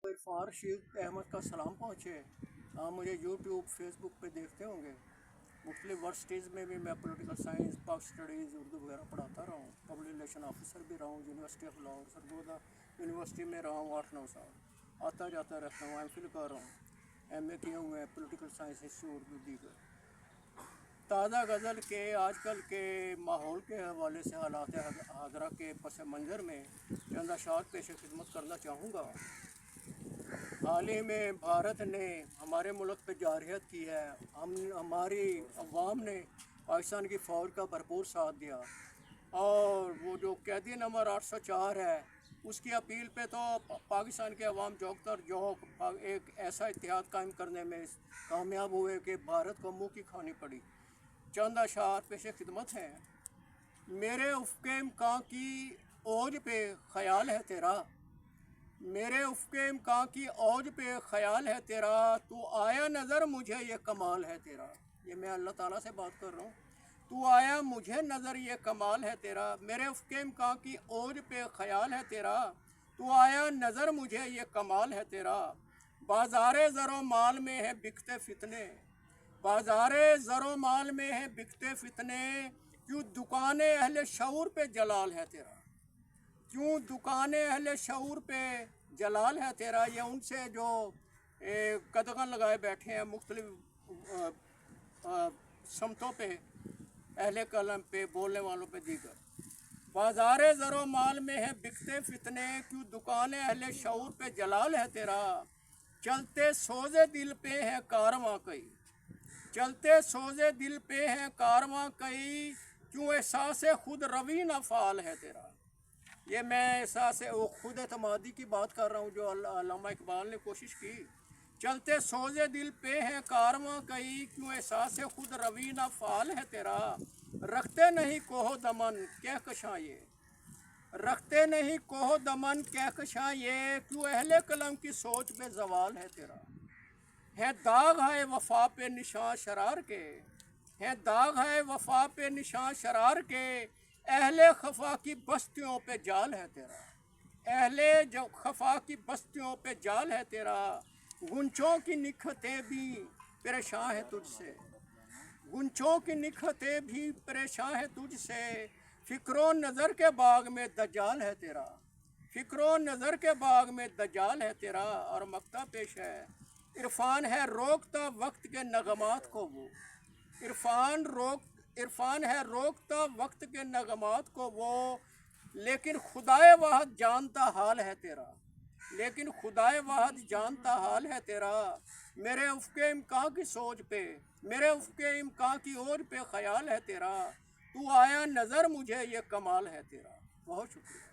इरफान रशीद अहमद का सलाम पहुँचे। आप मुझे यूट्यूब फेसबुक पे देखते होंगे। मुख्तलिफ यूनिवर्सिटीज़ में भी मैं political science, pub studies, Urdu वगैरह पढ़ाता रहा हूँ। पब्लिक रिलेशन ऑफिसर भी रहा हूँ। University of Lahore Sargodha university में रहा हूँ 8-9 साल। आता जाता रहता हूँ। एम.फिल कर रहा हूँ। एम.ए किए हुए हैं पॉलिटिकल साइंस, हिस्ट्री, उर्दू दीगर। ताज़ा गज़ल के आजकल के माहौल के हवाले से हालात हाज़रा के पस मंज़र में चंद अशार पेश खिदमत करना चाहूँगा। हाल ही में भारत ने हमारे मुल्क पे जारहियत की है। हमारी अवाम ने पाकिस्तान की फ़ौज का भरपूर साथ दिया और वो जो कैदी नंबर 804 है उसकी अपील पे तो पाकिस्तान के अवाम जोकर जोक एक ऐसा इत्तेहाद कायम करने में कामयाब हुए कि भारत को मुँह की खानी पड़ी। चंद अशार पेश खिदमत हैं। मेरे उफ़क़े इम्कां की ओज पे ख़याल है तेरा, मेरे उफ़क़े इम्कां की औज पे ख़याल है तेरा, तू आया नज़र मुझे ये कमाल है तेरा। ये मैं अल्लाह ताला से बात कर रहा हूँ। तू आया मुझे नज़र ये कमाल है तेरा, मेरे उफ़क़े इम्कां की औज पे ख़याल है तेरा, तू आया नज़र मुझे ये कमाल है तेरा। बाज़ारे ज़रो माल में है बिकते फितने, बाज़ारे ज़रो माल में है बिकते फितने, क्यों दुकाने अहले शऊर पे जलाल है तेरा, क्यों दुकाने अहले शऊर पे जलाल है तेरा। ये उनसे जो कदगन लगाए बैठे हैं मुख्तलिफ समतों पे, अहले कलम पे, बोलने वालों पे दीगर। बाज़ारे ज़रो माल में है बिकते फितने, क्यों दुकाने अहले शऊर पे जलाल है तेरा। चलते सोज़े दिल पे है कारवां कई, चलते सोज़े दिल पे है कारवां कई, क्यों एहसास खुद रवी न फ़ाल है तेरा। ये मैं एहसास खुद एतमादी की बात कर रहा हूँ जो अल्लामा इकबाल ने कोशिश की। चलते सोज़े दिल पे है कारवां कई, क्यों एहसास खुद रवी न फ़ाल है तेरा। रखते नहीं कोहो दमन कहकशां ये, रखते नहीं कोहो दमन कहकशां ये, क्यों अहले कलम की सोच पे ज़वाल है तेरा। है दाग है वफ़ा पे निशान शरार के, है दाग है वफ़ा पे निशान शरार के, अहले खफा की बस्तियों पे जाल है तेरा, अहले जो खफा की बस्तियों पे जाल है तेरा। गुंचों की निखतें भी परेशान है तुझसे, गुंचों की निखतें भी परेशान है तुझसे, फ़िक्रो नज़र के बाग में दज्जाल है तेरा, फ़िक्रो नज़र के बाग में दज्जाल है तेरा। और मक्ता पेश है। इरफान है रोकता वक्त के नगमात को वो, इरफान है रोकता वक्त के नगमात को वो, लेकिन खुदाए वाहद जानता हाल है तेरा, लेकिन खुदाए वाहद जानता हाल है तेरा। मेरे उफ़क़े इम्कां की सोच पे, मेरे उफ़क़े इम्कां की ओर पे ख़याल है तेरा, तू आया नज़र मुझे ये कमाल है तेरा। बहुत शुक्रिया।